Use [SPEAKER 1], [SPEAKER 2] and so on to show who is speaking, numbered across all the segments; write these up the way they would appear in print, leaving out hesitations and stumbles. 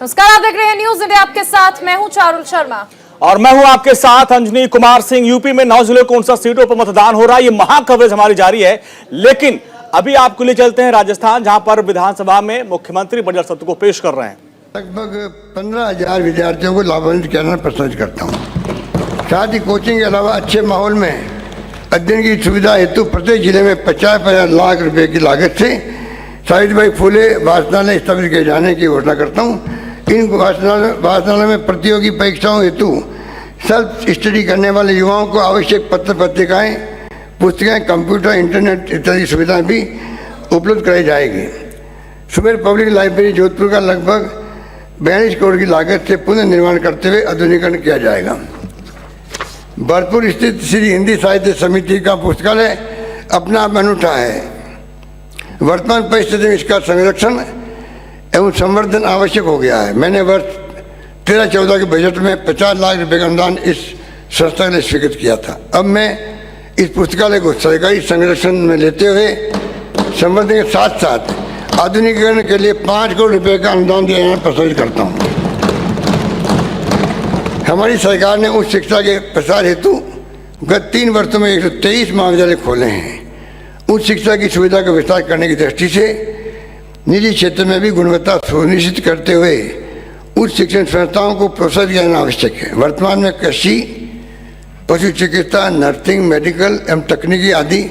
[SPEAKER 1] नमस्कार, आप देख रहे हैं न्यूज इंडिया। आपके साथ मैं हूं चारुल शर्मा
[SPEAKER 2] और मैं हूं आपके साथ अंजनी कुमार सिंह। यूपी में 9 जिलों को 59 सीटों पर मतदान हो रहा है। ये महा कवरेज हमारी जारी है, लेकिन अभी आपके लिए चलते हैं राजस्थान, जहां पर विधानसभा में मुख्यमंत्री बजट सत्र को पेश कर रहे हैं।
[SPEAKER 3] लगभग 15,000 विद्यार्थियों को लाभान्वित करना पसंद करता हूँ। साथ ही कोचिंग के अलावा अच्छे माहौल में अध्ययन की सुविधा हेतु प्रत्येक जिले में 50 लाख रुपए की लागत से सावित्रीबाई फुले वाचनालय स्थापित किए जाने की घोषणा करता हूँ। इन वाचनालय में प्रतियोगी परीक्षाओं हेतु सेल्फ स्टडी करने वाले युवाओं को आवश्यक पत्र पत्रिकाएं, पुस्तकें, कंप्यूटर, इंटरनेट इत्यादि सुविधाएं भी उपलब्ध कराई जाएगी। सुमेर पब्लिक लाइब्रेरी जोधपुर का लगभग 42 करोड़ की लागत से पुनर्निर्माण करते हुए आधुनिकीकरण किया जाएगा। भरतपुर स्थित श्री हिंदी साहित्य समिति का पुस्तकालय अपना आप अनूठा है। वर्तमान परिस्थिति में इसका संरक्षण एवं संवर्धन आवश्यक हो गया है। मैंने वर्ष 13-14 के बजट में 50 लाख रुपए का अनुदान इस संस्था के लिए स्वीकृत किया था। अब मैं इस पुस्तकालय को सरकारी संरक्षण में लेते हुए संवर्धन के साथ साथ आधुनिकीकरण के लिए 5 करोड़ रुपए का अनुदान देना पसंद करता हूँ। हमारी सरकार ने उच्च शिक्षा के प्रसार हेतु गत 3 वर्षों में 123 महाविद्यालय खोले हैं। उच्च शिक्षा की सुविधा का विस्तार करने की दृष्टि से निजी क्षेत्र में भी गुणवत्ता सुनिश्चित करते हुए उच्च शिक्षण संस्थाओं को प्रोत्साहित करना आवश्यक है। वर्तमान में कृषि, पशु चिकित्सा, नर्सिंग, मेडिकल एवं तकनीकी आदि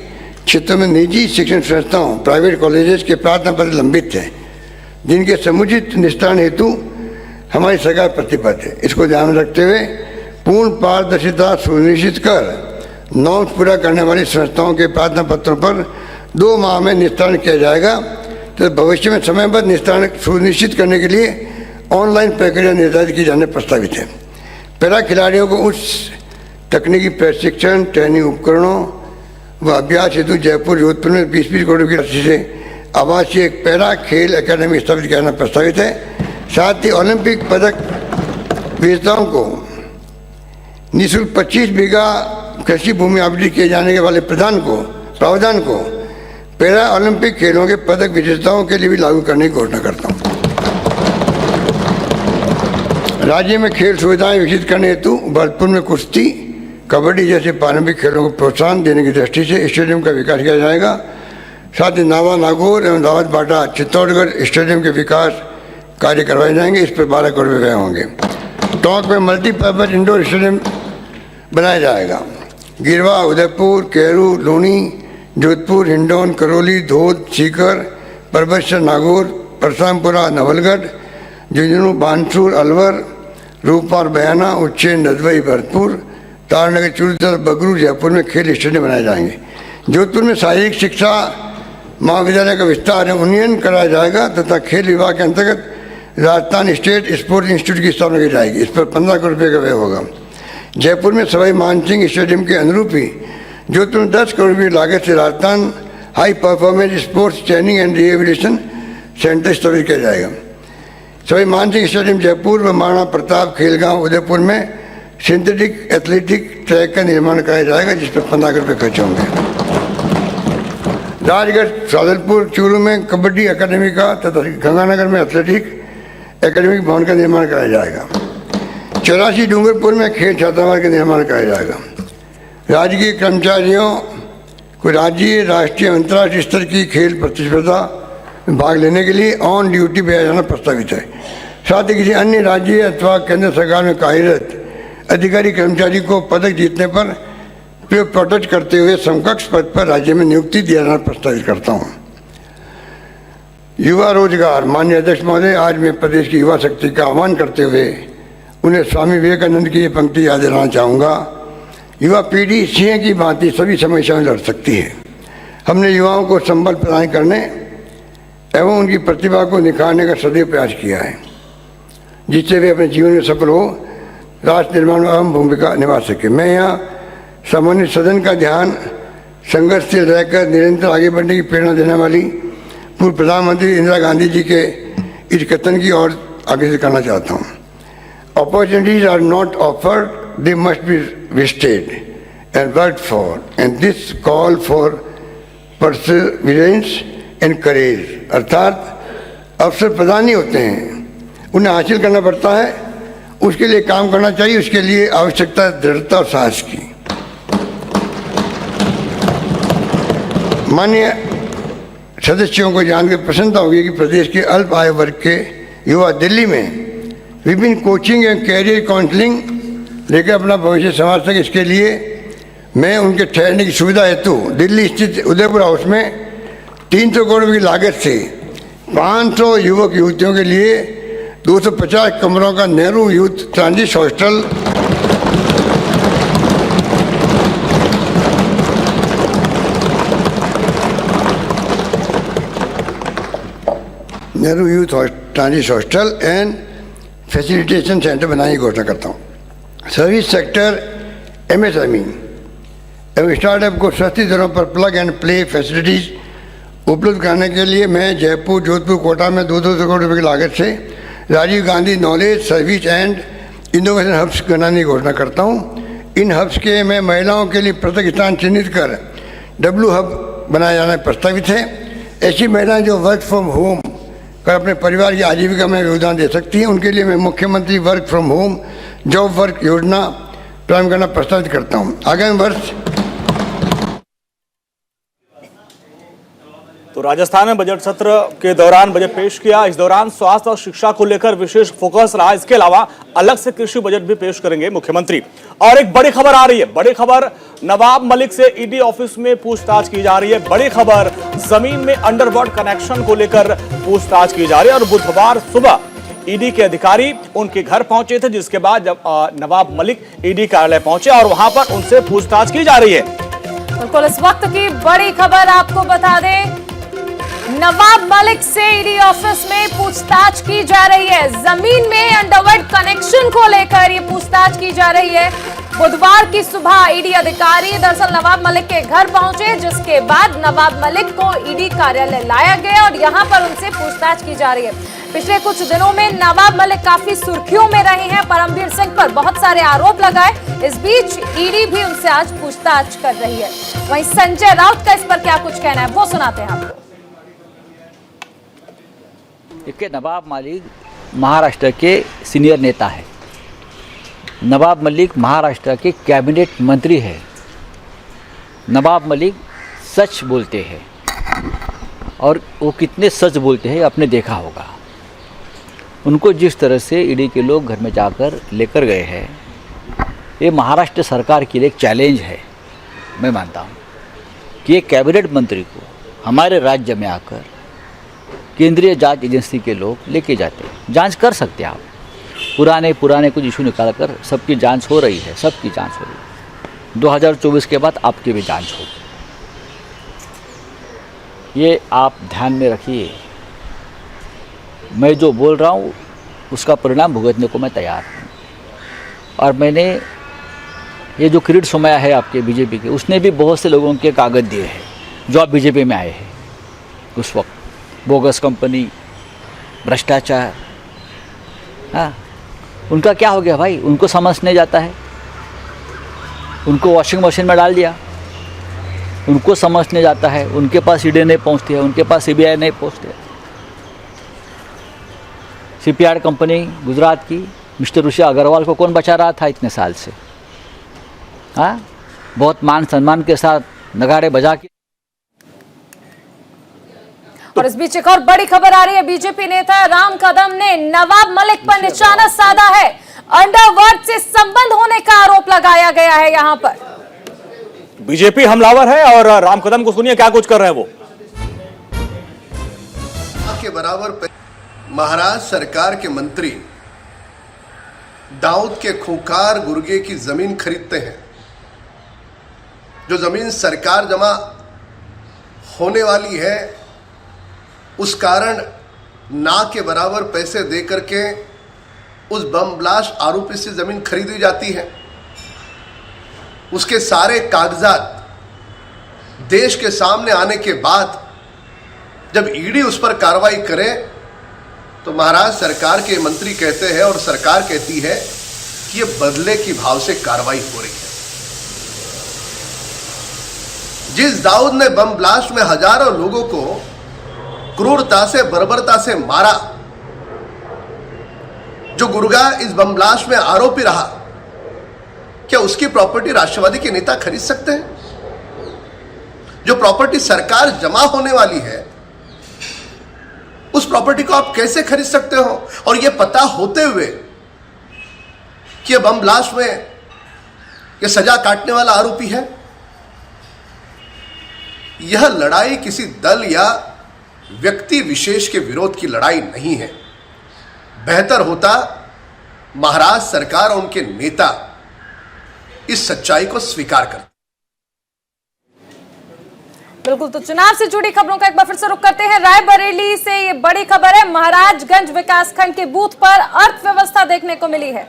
[SPEAKER 3] क्षेत्रों में निजी शिक्षण संस्थाओं, प्राइवेट कॉलेजेस के प्रार्थना पत्र लंबित हैं, जिनके समुचित निस्तारण हेतु हमारी सरकार प्रतिबद्ध है। इसको ध्यान में रखते हुए पूर्ण पारदर्शिता सुनिश्चित कर नॉर्म्स पूरा करने वाली संस्थाओं के प्रार्थना पत्रों पर 2 माह में निस्तारण किया जाएगा। तो भविष्य में समयबद्ध निस्तारण सुनिश्चित करने के लिए ऑनलाइन प्रक्रिया निर्धारित की जाने प्रस्तावित है। पैरा खिलाड़ियों को उच्च तकनीकी प्रशिक्षण, ट्रेनिंग उपकरणों व अभ्यास हेतु जयपुर, जोधपुर में 20-20 करोड़ की राशि से आवासीय पैरा खेल अकादमी स्थापित करना प्रस्तावित है। साथ ही ओलंपिक पदक विजेताओं को निःशुल्क 25 बीघा कृषि भूमि आवंटित किए जाने वाले प्रावधान को पैरा ओलंपिक खेलों के पदक विजेताओं के लिए भी लागू करने की घोषणा करता हूँ। राज्य में खेल सुविधाएं विकसित करने हेतु भरतपुर में कुश्ती, कबड्डी जैसे पारंपरिक खेलों को प्रोत्साहन देने की दृष्टि से स्टेडियम का विकास किया जाएगा। साथ ही नावा नागौर एवं दावत बाटा चित्तौड़गढ़ स्टेडियम के विकास कार्य करवाए जाएंगे। इस पर 12 करोड़ रुपये होंगे। टोंक में मल्टीपर्पज इंडोर स्टेडियम बनाया जाएगा। गिरवा, उदयपुर, केरू, लूनी, जोधपुर, हिंडौन, करौली, धोद, सीकर, परबतसर, नागौर, परसामपुरा, नवलगढ़, झुंझुनू, बानसूर, अलवर, रूपा और बयाना, उज्जैन, नदवई, भरतपुर, तारनगर, चूड़ीदार, बगरू, जयपुर में खेल स्टेडियम बनाए जाएंगे। जोधपुर में शारीरिक शिक्षा महाविद्यालय का विस्तार एवं उन्नयन कराया जाएगा तथा खेल विभाग के अंतर्गत राजस्थान स्टेट स्पोर्ट्स इंस्टीट्यूट की स्थापना की जाएगी। इस पर 15 करोड़ रुपये का व्यय होगा। जयपुर में सवाई मानसिंह स्टेडियम के अनुरूप ही जोधपुर में 10 करोड़ रुपये की लागत से Rajasthan high performance sports training and rehabilitation centre स्थापित किया जाएगा। सवाई मानसिंह स्टेडियम जयपुर व महाराणा प्रताप खेलगांव उदयपुर में सिंथेटिक एथलेटिक ट्रैक का निर्माण कराया जाएगा, जिस पर 15 करोड़ रुपये खर्च होंगे। राजगढ़, सादलपुर, चूरू में कबड्डी अकादमी का तथा गंगानगर में एथलेटिक एकेडमिक भवन का निर्माण कराया जाएगा। 84 डूंगरपुर में खेल छात्रावास का निर्माण कराया जाएगा। राजकीय कर्मचारियों को राज्य, राष्ट्रीय, अंतर्राष्ट्रीय स्तर की खेल प्रतिस्पर्धा में भाग लेने के लिए ऑन ड्यूटी भेजा जाना प्रस्तावित है। साथ ही किसी अन्य राज्य अथवा केंद्र सरकार में कार्यरत अधिकारी कर्मचारी को पदक जीतने पर प्रोटेक्ट करते हुए समकक्ष पद पर राज्य में नियुक्ति दिया जाना प्रस्तावित करता हूँ। युवा रोजगार, माननीय अध्यक्ष महोदय, आज मैं प्रदेश की युवा शक्ति का आह्वान करते हुए उन्हें स्वामी विवेकानंद की ये पंक्ति याद दिलाना चाहूँगा। युवा पीढ़ी सिंह की भांति सभी समस्याओं में लड़ सकती है। हमने युवाओं को संबल प्रदान करने एवं उनकी प्रतिभा को निखारने का सदैव प्रयास किया है, जिससे वे अपने जीवन में सफल हो राष्ट्र निर्माण में अहम भूमिका निभा सके। मैं यहाँ सामान्य सदन का ध्यान संघर्षशील रहकर निरंतर आगे बढ़ने की प्रेरणा देने वाली पूर्व प्रधानमंत्री इंदिरा गांधी जी के इस कथन की ओर आगे से करना चाहता हूँ। Opportunities are not offered, they must be wrested and worked for, and this call for perseverance and courage. अर्थात अवसर प्रदान नहीं होते हैं, उन्हें हासिल करना पड़ता है। उसके लिए काम करना चाहिए, उसके लिए आवश्यकता है दृढ़ता और साहस की। माननीय सदस्यों को जानकर प्रसन्नता होगी कि प्रदेश के अल्प आय वर्ग के युवा दिल्ली में विभिन्न कोचिंग एवं कैरियर काउंसलिंग लेकर अपना भविष्य संवार सके। इसके लिए मैं उनके ठहरने की सुविधा हेतु दिल्ली स्थित उदयपुर हाउस में 300 करोड़ की लागत से 500 युवक युवतियों के लिए 250 कमरों का Nehru youth transit hostel transit hostel and facilitation centre बनाने की घोषणा करता हूँ। सर्विस सेक्टर MSME एवं स्टार्टअप को सस्ती दरों पर प्लग एंड प्ले फैसिलिटीज उपलब्ध कराने के लिए मैं जयपुर, जोधपुर, कोटा में 200 करोड़ रुपये की लागत से Rajiv Gandhi knowledge service and innovation hubs बनाने की घोषणा करता हूँ। इन हब्स के मैं महिलाओं के लिए पृथक स्थान चिन्हित कर W हब बनाया जाना प्रस्तावित है। ऐसी महिलाएं जो वर्क फ्रॉम होम कर अपने परिवार की आजीविका में योगदान दे सकती हैं, उनके लिए मैं मुख्यमंत्री work from home job work योजना प्रारंभ करना प्रस्तावित करता हूँ। आगामी वर्ष
[SPEAKER 2] तो राजस्थान में बजट सत्र के दौरान बजट पेश किया। इस दौरान स्वास्थ्य और शिक्षा को लेकर विशेष फोकस रहा। इसके अलावा अलग से कृषि बजट भी पेश करेंगे मुख्यमंत्री। और एक बड़ी खबर आ रही है, बड़ी खबर, नवाब मलिक से ईडी ऑफिस में पूछताछ की जा रही है। बड़ी खबर, जमीन में अंडरवर्ल्ड कनेक्शन को लेकर पूछताछ की जा रही है। और बुधवार सुबह ईडी के अधिकारी उनके घर पहुंचे थे, जिसके बाद जब नवाब मलिक ईडी कार्यालय पहुंचे और वहां पर उनसे पूछताछ की जा रही है।
[SPEAKER 1] बिल्कुल, इस वक्त की बड़ी खबर आपको बता दें, नवाब मलिक से ईडी ऑफिस में पूछताछ की जा रही है। जमीन में अंडरवर्ल्ड कनेक्शन को लेकर ये पूछताछ की जा रही है। बुधवार की सुबह ईडी अधिकारी दरअसल नवाब मलिक के घर पहुंचे, जिसके बाद नवाब मलिक को ईडी कार्यालय लाया गया और यहां पर उनसे पूछताछ की जा रही है। पिछले कुछ दिनों में नवाब मलिक काफी सुर्खियों में रहे हैं। परमवीर सिंह पर बहुत सारे आरोप लगाए। इस बीच ईडी भी उनसे आज पूछताछ कर रही है। वहीं संजय राउत का इस पर क्या कुछ कहना है, वो सुनाते हैं आपको।
[SPEAKER 4] देखिए, नवाब मलिक महाराष्ट्र के सीनियर नेता है। नवाब मलिक महाराष्ट्र के कैबिनेट मंत्री है। नवाब मलिक सच बोलते हैं और वो कितने सच बोलते हैं आपने देखा होगा। उनको जिस तरह से ईडी के लोग घर में जाकर लेकर गए हैं, ये महाराष्ट्र सरकार के लिए एक चैलेंज है। मैं मानता हूँ कि एक कैबिनेट मंत्री को हमारे राज्य में आकर केंद्रीय जांच एजेंसी के लोग लेके जाते हैं। जांच कर सकते हैं आप, पुराने कुछ इशू निकाल कर सबकी जांच हो रही है, सबकी जांच हो रही है। 2024 के बाद आपकी भी जांच होगी, ये आप ध्यान में रखिए। मैं जो बोल रहा हूँ उसका परिणाम भुगतने को मैं तैयार हूँ। और मैंने ये जो किरीट सोमैया है आपके बीजेपी के, उसने भी बहुत से लोगों के कागज दिए हैं जो आप बीजेपी में आए हैं उस वक्त। बोगस कंपनी, भ्रष्टाचार, हाँ, उनका क्या हो गया भाई? उनको समझ नहीं जाता है, उनको वॉशिंग मशीन में डाल दिया। उनको समझ नहीं जाता है, उनके पास ईडी नहीं पहुंचती है, उनके पास CBI नहीं पहुंचते। CPR कंपनी गुजरात की, मिस्टर ऋषि अग्रवाल को कौन बचा रहा था इतने साल से? हाँ, बहुत मान सम्मान के साथ नगाड़े बजा के।
[SPEAKER 1] और इस बीच एक और बड़ी खबर आ रही है। बीजेपी नेता राम कदम ने नवाब मलिक पर निशाना साधा है। अंडरवर्ल्ड से संबंध होने का आरोप लगाया गया है। यहां पर
[SPEAKER 2] बीजेपी हमलावर है और राम कदम को सुनिए क्या कुछ कर रहे हैं वो।
[SPEAKER 5] के बराबर महाराष्ट्र सरकार के मंत्री दाऊद के खूंखार गुर्गे की जमीन खरीदते हैं। जो जमीन सरकार जमा होने वाली है, उस कारण ना के बराबर पैसे दे करके उस बम ब्लास्ट आरोपी से जमीन खरीदी जाती है। उसके सारे कागजात देश के सामने आने के बाद जब ईडी उस पर कार्रवाई करे तो महाराष्ट्र सरकार के मंत्री कहते हैं और सरकार कहती है कि ये बदले की भाव से कार्रवाई हो रही है। जिस दाऊद ने बम ब्लास्ट में हजारों लोगों को क्रूरता से, बर्बरता से मारा, जो गुरुगा इस बम ब्लास्ट में आरोपी रहा, क्या उसकी प्रॉपर्टी राष्ट्रवादी के नेता खरीद सकते हैं? जो प्रॉपर्टी सरकार जमा होने वाली है, उस प्रॉपर्टी को आप कैसे खरीद सकते हो? और यह पता होते हुए कि यह बम ब्लास्ट में यह सजा काटने वाला आरोपी है। यह लड़ाई किसी दल या व्यक्ति विशेष के विरोध की लड़ाई नहीं है। बेहतर होता महाराष्ट्र सरकार और उनके नेता इस सच्चाई को स्वीकार करते।
[SPEAKER 1] बिल्कुल, तो चुनाव से जुड़ी खबरों का एक बार फिर से रुख करते हैं। रायबरेली से ये बड़ी खबर है, महाराजगंज विकासखंड के बूथ पर अर्थव्यवस्था देखने को मिली है।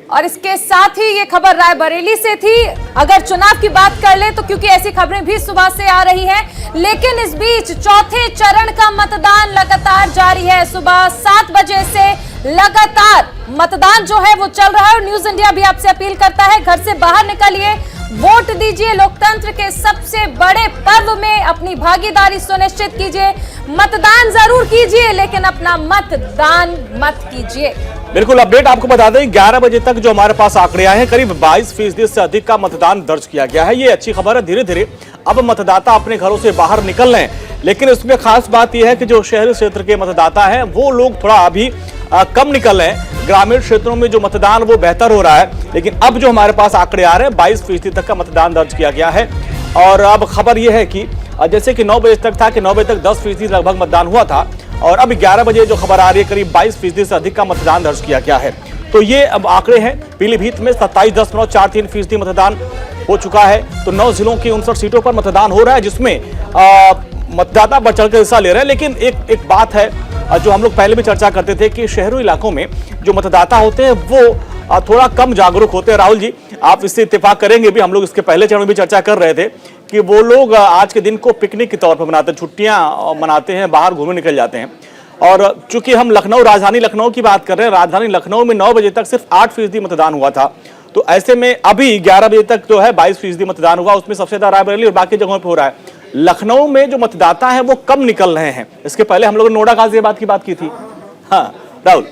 [SPEAKER 1] और इसके साथ ही ये खबर रायबरेली से थी। अगर चुनाव की बात कर ले तो क्योंकि ऐसी खबरें भी सुबह से आ रही हैं, लेकिन इस बीच चौथे चरण का मतदान लगातार जारी है। सुबह 7 बजे से लगातार मतदान जो है वो चल रहा है और न्यूज इंडिया भी आपसे अपील करता है, घर से बाहर निकलिए, वोट दीजिए, लोकतंत्र के सबसे बड़े पर्व में अपनी भागीदारी सुनिश्चित कीजिए। मतदान जरूर कीजिए, लेकिन अपना मतदान मत कीजिए।
[SPEAKER 2] बिल्कुल, अपडेट आपको बता दें, 11 बजे तक जो हमारे पास आंकड़े आए हैं, करीब 22% से अधिक का मतदान दर्ज किया गया है। ये अच्छी खबर है। धीरे धीरे अब मतदाता अपने घरों से बाहर निकल रहे हैं, लेकिन इसमें खास बात यह है कि जो शहरी क्षेत्र के मतदाता हैं वो लोग थोड़ा अभी कम निकल रहे हैं। ग्रामीण क्षेत्रों में जो मतदान वो बेहतर हो रहा है, लेकिन अब जो हमारे पास आंकड़े आ रहे हैं 22% तक का मतदान दर्ज किया गया है। और अब खबर यह है कि जैसे कि 9 बजे तक था कि 9 बजे तक 10% लगभग मतदान हुआ था, और अब 11 बजे जो खबर आ रही है करीब 22% से अधिक का मतदान दर्ज किया गया है। तो ये अब आंकड़े हैं। पीलीभीत में 27.43% मतदान हो चुका है। तो 9 जिलों की 59 सीटों पर मतदान हो रहा है, जिसमें मतदाता बढ़ चढ़ कर हिस्सा ले रहे हैं। लेकिन एक बात है जो हम लोग पहले भी चर्चा करते थे कि शहरी इलाकों में जो मतदाता होते हैं वो थोड़ा कम जागरूक होते हैं। राहुल जी, आप इससे इत्तेफाक करेंगे भी, हम लोग इसके पहले चरण में भी चर्चा कर रहे थे कि वो लोग आज के दिन को पिकनिक के तौर पर मनाते हैं, छुट्टियां मनाते हैं, बाहर घूमने निकल जाते हैं। और चूंकि हम लखनऊ, राजधानी लखनऊ की बात कर रहे हैं, राजधानी लखनऊ में 9 बजे तक सिर्फ 8% मतदान हुआ था। तो ऐसे में अभी 11 बजे तक जो है 22% मतदान हुआ, उसमें सबसे ज्यादा रायबरेली और बाकी जगहों पर हो रहा है। लखनऊ में जो मतदाता है वो कम निकल रहे हैं। इसके पहले हम लोग नोएडा गाजियाबाद की बात की थी। हाँ राहुल,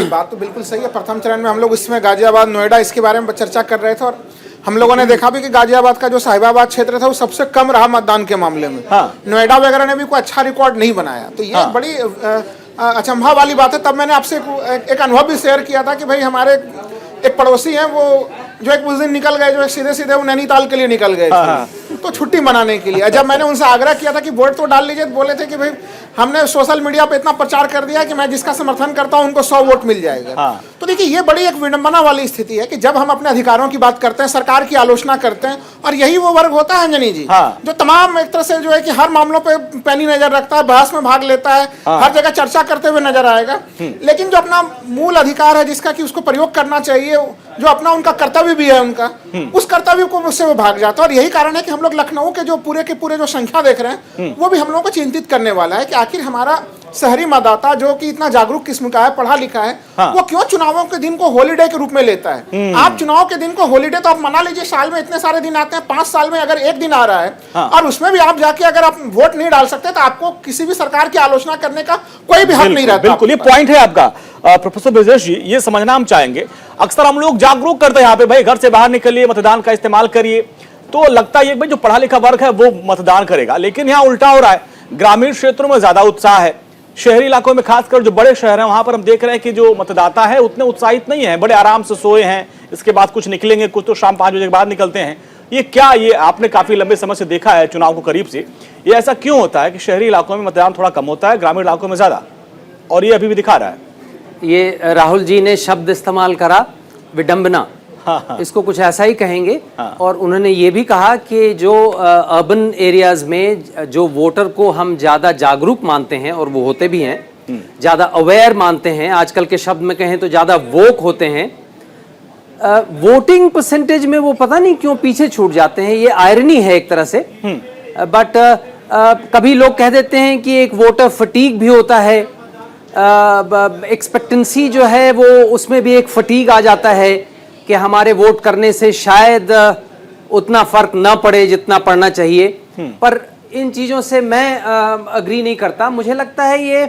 [SPEAKER 6] बात तो बिल्कुल सही है। प्रथम चरण में हम लोग इसमें गाजियाबाद, नोएडा, इसके बारे में चर्चा कर रहे थे और हम लोगों ने देखा भी कि गाजियाबाद का जो साहिबाबाद क्षेत्र था वो सबसे कम रहा मतदान के मामले में। हाँ। नोएडा वगैरह ने भी कोई अच्छा रिकॉर्ड नहीं बनाया। तो ये बड़ी अचंभा वाली बात है। तब मैंने आपसे एक अनुभव भी शेयर किया था कि भाई हमारे एक पड़ोसी हैं, वो जो एक उस दिन निकल गए, जो सीधे सीधे वो नैनीताल के लिए निकल गए थे, तो छुट्टी मनाने के लिए। जब मैंने उनसे आग्रह किया था कि वोट तो डाल लीजिए, तो बोले थे कि भाई हमने सोशल मीडिया पे इतना प्रचार कर दिया कि मैं जिसका समर्थन करता हूं उनको 100 वोट मिल जाएगा। तो देखिए, ये बड़ी एक विडंबना वाली स्थिति है कि जब हम अपने अधिकारों की बात करते हैं, सरकार की आलोचना करते हैं, और यही वो वर्ग होता है अंजनी जी, जो तमाम एक तरह से जो है कि हर मामलों पे पैनी नजर रखता है, बहस में भाग लेता है, हर जगह चर्चा करते हुए नजर आएगा, लेकिन जो अपना मूल अधिकार है जिसका कि उसको प्रयोग करना चाहिए, जो अपना उनका कर्तव्य भी है उनका, उस कर्तव्य को उससे वो भाग जाता है। और यही कारण है कि हम लोग लखनऊ के पूरे जो संख्या देख रहे हैं वो भी हम लोगों को चिंतित करने वाला है कि आखिर हमारा शहरी मतदाता जो कि इतना जागरूक किस्म का है, पढ़ा लिखा है, वो क्यों चुनावों के दिन को हॉलीडे के रूप में लेता है। आप चुनाव के दिन को हॉलीडे तो आप मना लीजिए, साल में इतने सारे दिन आते हैं, 5 साल में अगर एक दिन आ रहा है और उसमें भी आप जाके अगर आप वोट नहीं डाल सकते तो आपको किसी भी सरकार की आलोचना करने का कोई भी हक नहीं रहता।
[SPEAKER 2] बिल्कुल, ये पॉइंट है आपका प्रोफेसर ब्रजेश जी। ये समझना हम चाहेंगे, अक्सर हम लोग जागरूक करते हैं यहाँ पे, भाई घर से बाहर निकलिए, मतदान का इस्तेमाल करिए, तो लगता है भाई जो पढ़ा लिखा वर्ग है वो मतदान करेगा, लेकिन यहाँ उल्टा हो रहा है। ग्रामीण क्षेत्रों में ज्यादा उत्साह है, शहरी इलाकों में खासकर जो बड़े शहर हैं वहां पर हम देख रहे हैं कि जो मतदाता है उतने उत्साहित नहीं है, बड़े आराम से सोए हैं, इसके बाद कुछ निकलेंगे, कुछ तो शाम 5 बजे के बाद निकलते हैं। ये क्या, ये आपने काफी लंबे समय से देखा है चुनाव को करीब से, ये ऐसा क्यों होता है कि शहरी इलाकों में मतदान थोड़ा कम होता है, ग्रामीण इलाकों में ज्यादा, और ये अभी भी दिखा रहा है?
[SPEAKER 7] ये राहुल जी ने शब्द इस्तेमाल करा विडंबना, इसको कुछ ऐसा ही कहेंगे। और उन्होंने ये भी कहा कि जो अर्बन एरियाज में जो वोटर को हम ज्यादा जागरूक मानते हैं, और वो होते भी हैं, ज्यादा अवेयर मानते हैं, आजकल के शब्द में कहें तो ज्यादा वोक होते हैं, वोटिंग परसेंटेज में वो पता नहीं क्यों पीछे छूट जाते हैं। ये आयरनी है एक तरह से। बट कभी लोग कह देते हैं कि एक वोटर फटीग भी होता है, एक्सपेक्टेंसी जो है वो उसमें भी एक फटीग आ जाता है कि हमारे वोट करने से शायद उतना फर्क ना पड़े जितना पड़ना चाहिए। पर इन चीजों से मैं अग्री नहीं करता। मुझे लगता है ये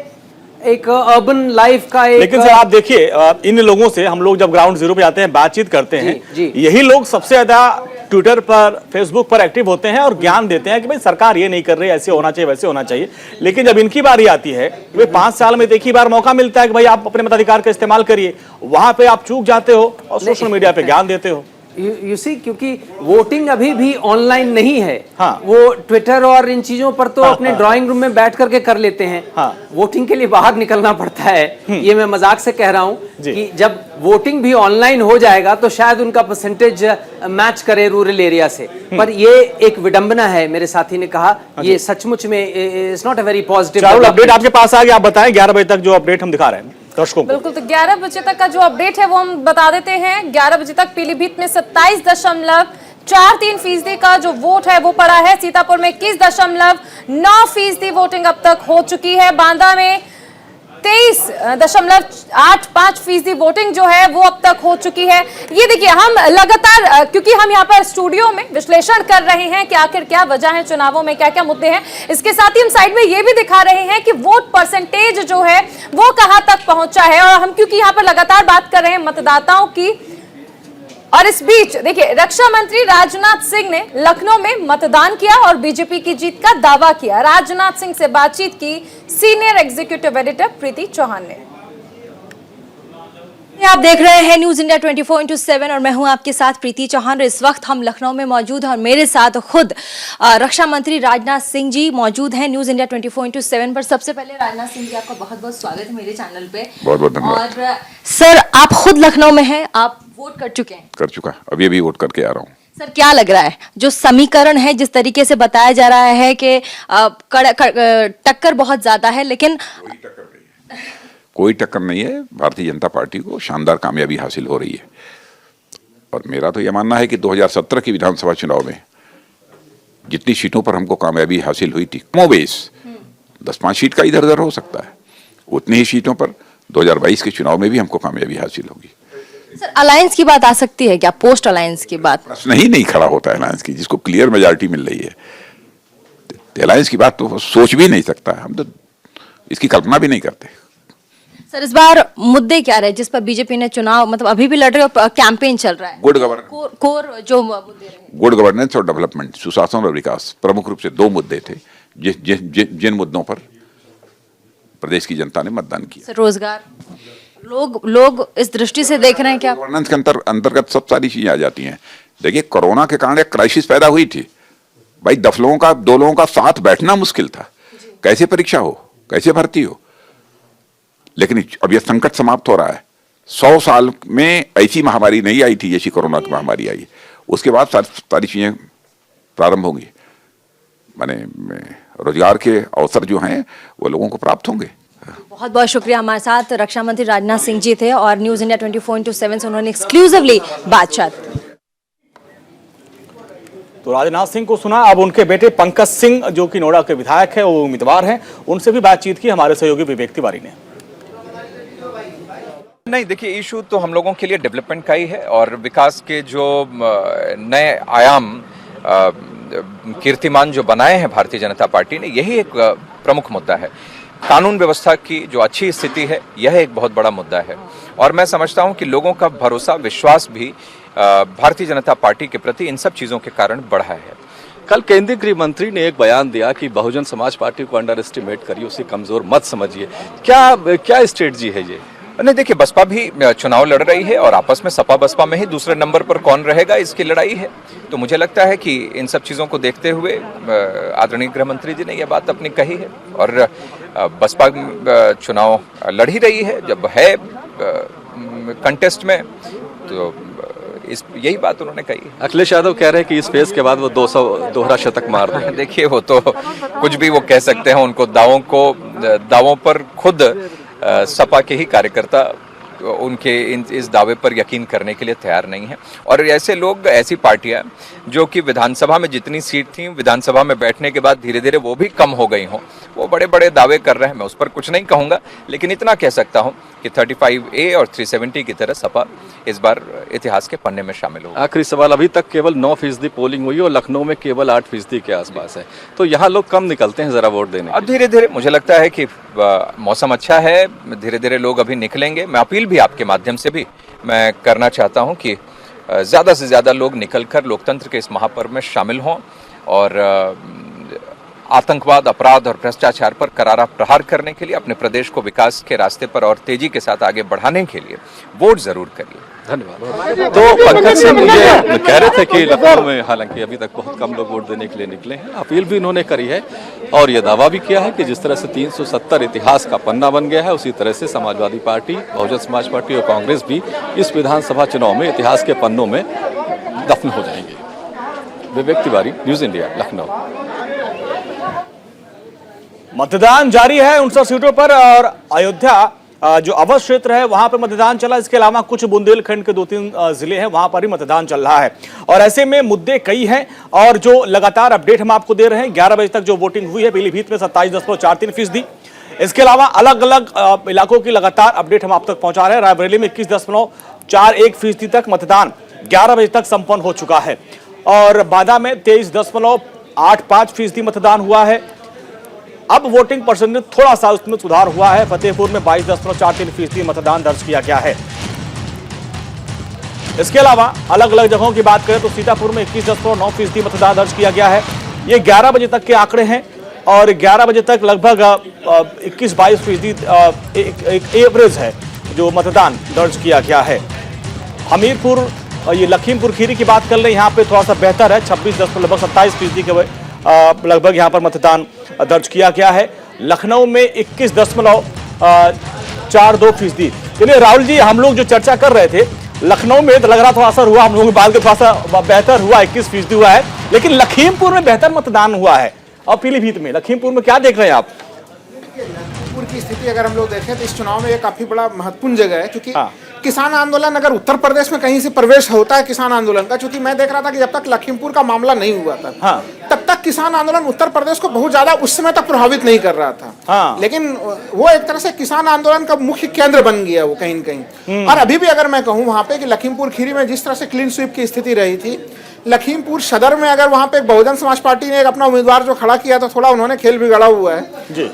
[SPEAKER 7] एक अर्बन लाइफ का एक।
[SPEAKER 2] लेकिन सर आप देखिए, इन लोगों से हम लोग जब ग्राउंड जीरो पे आते हैं, बातचीत करते हैं,
[SPEAKER 7] जी।
[SPEAKER 2] यही लोग सबसे ज्यादा ट्विटर पर, फेसबुक पर एक्टिव होते हैं और ज्ञान देते हैं कि भाई सरकार ये नहीं कर रही, ऐसे होना चाहिए, वैसे होना चाहिए। लेकिन जब इनकी बारी आती है, वे 5 साल में एक ही बार मौका मिलता है कि भाई आप अपने मताधिकार का इस्तेमाल करिए, वहां पे आप चूक जाते हो और सोशल मीडिया पे ज्ञान देते हो।
[SPEAKER 7] यू सी, क्योंकि वोटिंग अभी भी ऑनलाइन नहीं है।
[SPEAKER 2] हाँ।
[SPEAKER 7] वो ट्विटर और इन चीजों पर तो अपने ड्राइंग रूम में बैठ करके कर लेते हैं।
[SPEAKER 2] हाँ।
[SPEAKER 7] वोटिंग के लिए बाहर निकलना पड़ता है। ये मैं मजाक से कह रहा हूँ कि जब वोटिंग भी ऑनलाइन हो जाएगा तो शायद उनका परसेंटेज मैच करे रूरल एरिया से। पर ये एक विडंबना है, मेरे साथी ने कहा। ये सचमुच में it's not a very positive
[SPEAKER 2] update आपके पास आ गया, आप बताएं 11 बजे तक जो अपडेट हम दिखा रहे हैं दर्शकों को।
[SPEAKER 1] बिल्कुल, तो 11 बजे तक का जो अपडेट है वो हम बता देते हैं। 11 बजे तक पीलीभीत में 27.43% का जो वोट है वो पड़ा है। सीतापुर में 21.9% वोटिंग अब तक हो चुकी है। बांदा में 23.85% वोटिंग जो है वो अब तक हो चुकी है। ये देखिए, हम लगातार, क्योंकि हम यहाँ पर स्टूडियो में विश्लेषण कर रहे हैं कि आखिर क्या वजह है चुनावों में, क्या क्या मुद्दे हैं। इसके साथ ही हम साइड में ये भी दिखा रहे हैं कि वोट परसेंटेज जो है वो कहां तक पहुंचा है। और हम क्योंकि यहाँ पर लगातार बात कर रहे हैं मतदाताओं की, और इस बीच देखिए, रक्षा मंत्री राजनाथ सिंह ने लखनऊ में मतदान किया और बीजेपी की जीत का दावा किया। राजनाथ सिंह से बातचीत की सीनियर एग्जीक्यूटिव एडिटर प्रीति चौहान ने।
[SPEAKER 8] आप देख रहे हैं न्यूज इंडिया 24/7 और मैं हूं आपके साथ प्रीति चौहान। इस वक्त हम लखनऊ में मौजूद हैं और मेरे साथ खुद रक्षा मंत्री राजनाथ सिंह जी मौजूद हैं न्यूज इंडिया 24/7 पर। सबसे पहले राजनाथ सिंह जी, आपका बहुत बहुत स्वागत है मेरे चैनल पे।
[SPEAKER 9] बहुत बहुत धन्यवाद।
[SPEAKER 8] और सर, आप खुद लखनऊ में हैं, आप वोट कर चुके हैं?
[SPEAKER 9] कर चुका, अभी वोट करके आ रहा हूँ।
[SPEAKER 8] सर, क्या लग रहा है जो समीकरण है, जिस तरीके से बताया जा रहा है कि टक्कर बहुत ज्यादा है, लेकिन
[SPEAKER 9] कोई टक्कर नहीं है। भारतीय जनता पार्टी को शानदार कामयाबी हासिल हो रही है। और मेरा तो यह मानना है कि 2017 की विधानसभा चुनाव में जितनी सीटों पर हमको कामयाबी हासिल हुई थी, कमोबेश 10-5 सीट का इधर उधर हो सकता है, उतनी ही सीटों पर 2022 के चुनाव में भी हमको कामयाबी हासिल होगी।
[SPEAKER 8] सर, अलायंस की बात आ सकती है क्या? पोस्ट अलायंस की बात
[SPEAKER 9] प्रश्न ही नहीं खड़ा होता है अलायंस की, जिसको क्लियर मेजॉरिटी मिल रही है। अलायंस की बात तो सोच भी नहीं सकता, हम तो इसकी कल्पना भी नहीं करते।
[SPEAKER 8] सर, इस बार मुद्दे क्या रहे जिस पर बीजेपी ने चुनाव, मतलब अभी भी लड़ रहे हो, कैंपेन चल रहा है?
[SPEAKER 9] गुड गवर्नेंस,
[SPEAKER 8] कोर जो मुद्दे रहे,
[SPEAKER 9] गुड गवर्नेंस और डेवलपमेंट, सुशासन और विकास, प्रमुख रूप से 2 मुद्दे थे जिन मुद्दों पर प्रदेश की जनता ने मतदान किया।
[SPEAKER 8] सर, रोजगार, लोग इस दृष्टि से देख रहे हैं क्या?
[SPEAKER 9] गवर्नेंस के अंतर्गत सब सारी चीजें आ जाती हैं। देखिए, कोरोना के कारण एक क्राइसिस पैदा हुई थी भाई। 2 लोगों का साथ बैठना मुश्किल था, कैसे परीक्षा हो, कैसे भर्ती हो। लेकिन अब यह संकट समाप्त हो रहा है। 100 साल में ऐसी महामारी नहीं आई थी जैसी कोरोना की महामारी आई। उसके बाद सारी चीजें प्रारंभ होंगी, माने रोजगार के अवसर जो हैं वो लोगों को प्राप्त होंगे।
[SPEAKER 8] बहुत बहुत शुक्रिया। हमारे साथ रक्षा मंत्री राजनाथ सिंह जी थे और न्यूज इंडिया 24/7 से उन्होंने एक्सक्लूसिवली बातचीत।
[SPEAKER 2] तो राजनाथ सिंह को सुना, अब उनके बेटे पंकज सिंह जो कि नोएडा के विधायक है, वो उम्मीदवार हैं, उनसे भी बातचीत की हमारे सहयोगी विवेक तिवारी ने।
[SPEAKER 10] नहीं, देखिए, इशू तो हम लोगों के लिए डेवलपमेंट का ही है और विकास के जो नए आयाम, कीर्तिमान जो बनाए हैं भारतीय जनता पार्टी ने, यही एक प्रमुख मुद्दा है। कानून व्यवस्था की जो अच्छी स्थिति है, यह एक बहुत बड़ा मुद्दा है। और मैं समझता हूं कि लोगों का भरोसा, विश्वास भी भारतीय जनता पार्टी के प्रति इन सब चीज़ों के कारण बढ़ा है।
[SPEAKER 11] कल केंद्रीय गृह मंत्री ने एक बयान दिया कि बहुजन समाज पार्टी को अंडर एस्टिमेट करिए, उसे कमजोर मत समझिए। क्या स्ट्रेटजी है ये?
[SPEAKER 10] नहीं, देखिए, बसपा भी चुनाव लड़ रही है और आपस में सपा बसपा में ही दूसरे नंबर पर कौन रहेगा इसकी लड़ाई है। तो मुझे लगता है कि इन सब चीज़ों को देखते हुए आदरणीय गृह मंत्री जी ने यह बात अपनी कही है। और बसपा चुनाव लड़ ही रही है, जब है कंटेस्ट में, तो यही बात उन्होंने कही है।
[SPEAKER 11] अखिलेश यादव कह रहे हैं कि इस फेज के बाद वो 200 दोहरा शतक मार देंगे।
[SPEAKER 10] देखिए, वो तो कुछ भी वो कह सकते हैं, उनको दावों पर खुद सपा के ही कार्यकर्ता उनके इस दावे पर यकीन करने के लिए तैयार नहीं है। और ऐसे लोग, ऐसी पार्टियां जो कि विधानसभा में जितनी सीट थी, विधानसभा में बैठने के बाद धीरे धीरे वो भी कम हो गई हों, वो बड़े बड़े दावे कर रहे हैं। मैं उस पर कुछ नहीं कहूँगा, लेकिन इतना कह सकता हूँ कि 35A और 370 की तरह सपा इस बार इतिहास के पन्ने में शामिल हो।
[SPEAKER 11] आखिरी सवाल, अभी तक केवल 9% पोलिंग हुई और लखनऊ में केवल 8% के आसपास है, तो यहाँ लोग कम निकलते हैं जरा वोट देने।
[SPEAKER 10] अब धीरे धीरे मुझे लगता है कि मौसम अच्छा है, धीरे धीरे लोग अभी निकलेंगे। मैं अपील भी आपके माध्यम से भी मैं करना चाहता हूँ कि ज़्यादा से ज़्यादा लोग निकलकर लोकतंत्र के इस महापर्व में शामिल हों और आतंकवाद, अपराध और भ्रष्टाचार पर करारा प्रहार करने के लिए, अपने प्रदेश को विकास के रास्ते पर और तेजी के साथ आगे बढ़ाने के लिए वोट जरूर करिए।
[SPEAKER 11] धन्यवाद। तो पंकज सिंह मुझे कह रहे थे कि लखनऊ में हालांकि अभी तक बहुत कम लोग वोट देने के लिए निकले हैं, अपील भी उन्होंने करी है और ये दावा भी किया है कि जिस तरह से 370 इतिहास का पन्ना बन गया है, उसी तरह से समाजवादी पार्टी, बहुजन समाज पार्टी और कांग्रेस भी इस विधानसभा चुनाव में इतिहास के पन्नों में दफन हो जाएंगे। Vivek Tiwari, news India, Lucknow.
[SPEAKER 2] मतदान जारी है 59 सीटों पर और अयोध्या जो अवध क्षेत्र है वहां पर मतदान चला। इसके अलावा कुछ बुंदेलखंड के 2-3 जिले हैं, वहां पर ही मतदान चल रहा है और ऐसे में मुद्दे कई हैं और जो लगातार अपडेट हम आपको दे रहे हैं। 11 बजे तक जो वोटिंग हुई है पीलीभीत में 27.43%। इसके अलावा अलग अलग इलाकों की लगातार अपडेट हम आप तक पहुंचा रहे हैं। रायबरेली में 21.41% तक मतदान 11 बजे तक संपन्न हो चुका है और बांदा में 23.85% मतदान हुआ है। अब वोटिंग परसेंट में थोड़ा सा उसमें सुधार हुआ है। फतेहपुर में 22.43% मतदान दर्ज किया गया है। इसके अलावा अलग अलग जगहों की बात करें तो सीतापुर में 21.9% मतदान दर्ज किया गया है। ये 11 बजे तक के आंकड़े हैं और 11 बजे तक लगभग 21-22% एक एवरेज है जो मतदान दर्ज किया गया है। हमीरपुर, ये लखीमपुर खीरी की बात कर ले, यहाँ पे थोड़ा सा बेहतर है, 26.27% के लगभग यहाँ पर मतदान दर्ज किया गया है। लखनऊ में 21.42%। चलिए राहुल जी, हम लोग जो चर्चा कर रहे थे, लखनऊ में तो लग रहा थोड़ा असर हुआ, हम लोगों की बात के थोड़ा सा बेहतर हुआ, 21% हुआ है, लेकिन लखीमपुर में बेहतर मतदान हुआ है। और पीलीभीत में, लखीमपुर में क्या देख रहे हैं आप?
[SPEAKER 6] लखीमपुर की स्थिति अगर हम लोग देखें तो इस चुनाव में ये काफी बड़ा महत्वपूर्ण जगह है, क्योंकि किसान आंदोलन अगर उत्तर प्रदेश में कहीं से प्रवेश होता है किसान आंदोलन का, क्योंकि मैं देख रहा था कि जब तक लखीमपुर का मामला नहीं हुआ था तब तक किसान आंदोलन उत्तर प्रदेश को बहुत ज्यादा उस समय तक प्रभावित नहीं कर रहा था। लेकिन वो एक तरह से किसान आंदोलन का मुख्य केंद्र बन गया वो कहीं न कहीं। और अभी भी अगर मैं कहूँ वहां पे कि लखीमपुर खीरी में जिस तरह से क्लीन स्वीप की स्थिति रही थी, लखीमपुर सदर में अगर वहां पे बहुजन समाज पार्टी ने एक अपना उम्मीदवार जो खड़ा किया तो थोड़ा उन्होंने खेल बिगाड़ा हुआ है,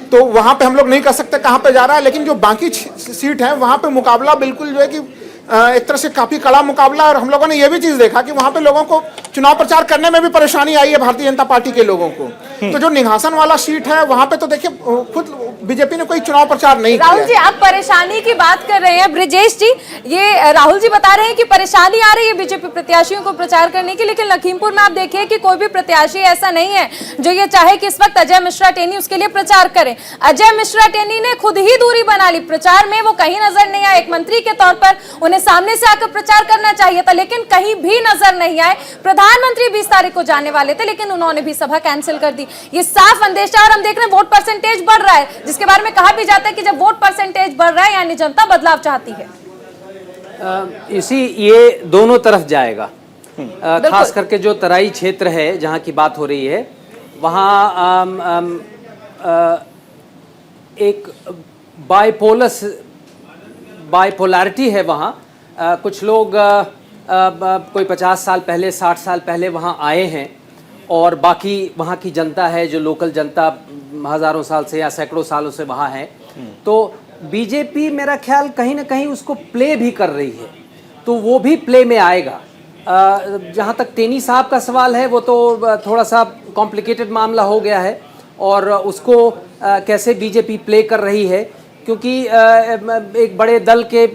[SPEAKER 6] तो वहां पे हम लोग नहीं कह सकते कहां पे जा रहा है। लेकिन जो बाकी सीट है वहां पे मुकाबला बिल्कुल जो है कि एक तरह से काफी कड़ा मुकाबला। और हम लोगों ने ये भी चीज देखा कि वहां पे लोगों को चुनाव प्रचार करने में भी परेशानी आई है भारतीय जनता पार्टी के लोगों को। तो जो निघासन वाला सीट है वहां पे तो देखिए खुद बीजेपी ने कोई चुनाव प्रचार नहीं किया।
[SPEAKER 1] राहुल जी, आप परेशानी की बात कर रहे हैं। ब्रिजेश जी, ये राहुल जी बता रहे हैं कि परेशानी आ रही है बीजेपी प्रत्याशियों को प्रचार करने की, लेकिन लखीमपुर में आप देखिए कि कोई भी प्रत्याशी ऐसा नहीं है जो ये चाहे कि इस वक्त अजय मिश्रा टेनी उसके लिए प्रचार करें। अजय मिश्रा टेनी ने खुद ही दूरी बना ली, प्रचार में वो कहीं नजर नहीं आए। एक मंत्री के तौर पर उन्हें सामने से आकर प्रचार करना चाहिए था, लेकिन कहीं भी नजर नहीं आए। प्रधानमंत्री 20 तारीख को जाने वाले थे, लेकिन उन्होंने भी सभा कैंसिल कर दी। ये साफ अंदेशा। और हम देख रहे हैं वोट परसेंटेज बढ़ रहा है, जिसके बारे में कहा भी जाता है कि जब वोट परसेंटेज बढ़ रहा है यानी जनता बदलाव चाहती है।
[SPEAKER 7] ये दोनों तरफ जाएगा। खास करके जो तराई क्षेत्र है जहां की बात हो रही है, वहां एक बाइपोलैरिटी है। वहां कुछ लोग कोई 50 साल पहले, 60 साल पहले वहां आए हैं और बाकी वहाँ की जनता है जो लोकल जनता हज़ारों साल से या सैकड़ों सालों से वहाँ है। तो बीजेपी मेरा ख्याल कहीं ना कहीं उसको प्ले भी कर रही है, तो वो भी प्ले में आएगा। जहाँ तक टेनी साहब का सवाल है, वो तो थोड़ा सा कॉम्प्लिकेटेड मामला हो गया है और उसको कैसे बीजेपी प्ले कर रही है, क्योंकि एक बड़े दल के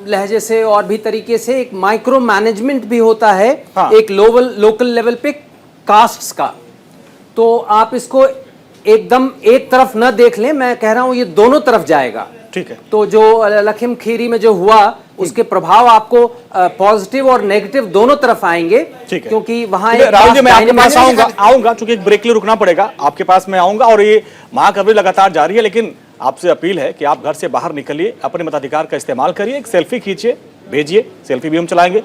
[SPEAKER 7] लहजे से और भी तरीके से एक माइक्रो मैनेजमेंट भी होता है एक लोकल लेवल पे कास्ट्स का। तो आप इसको एकदम एक तरफ न देख लें, मैं कह रहा हूं ये दोनों तरफ जाएगा।
[SPEAKER 2] ठीक है।
[SPEAKER 7] तो जो लखीम खीरी में जो हुआ उसके प्रभाव आपको पॉजिटिव और नेगेटिव दोनों तरफ आएंगे। ठीक है। क्योंकि वहां
[SPEAKER 2] राहुल जी, मैं आपके पास आऊंगा क्योंकि एक ब्रेक के लिए रुकना पड़ेगा। आपके पास मैं आऊंगा और ये महाकवरेज लगातार जारी है, लेकिन आपसे अपील है कि आप घर से बाहर निकलिए, अपने मताधिकार का इस्तेमाल करिए, एक सेल्फी खींचिए, भेजिए, सेल्फी भी हम चलाएंगे।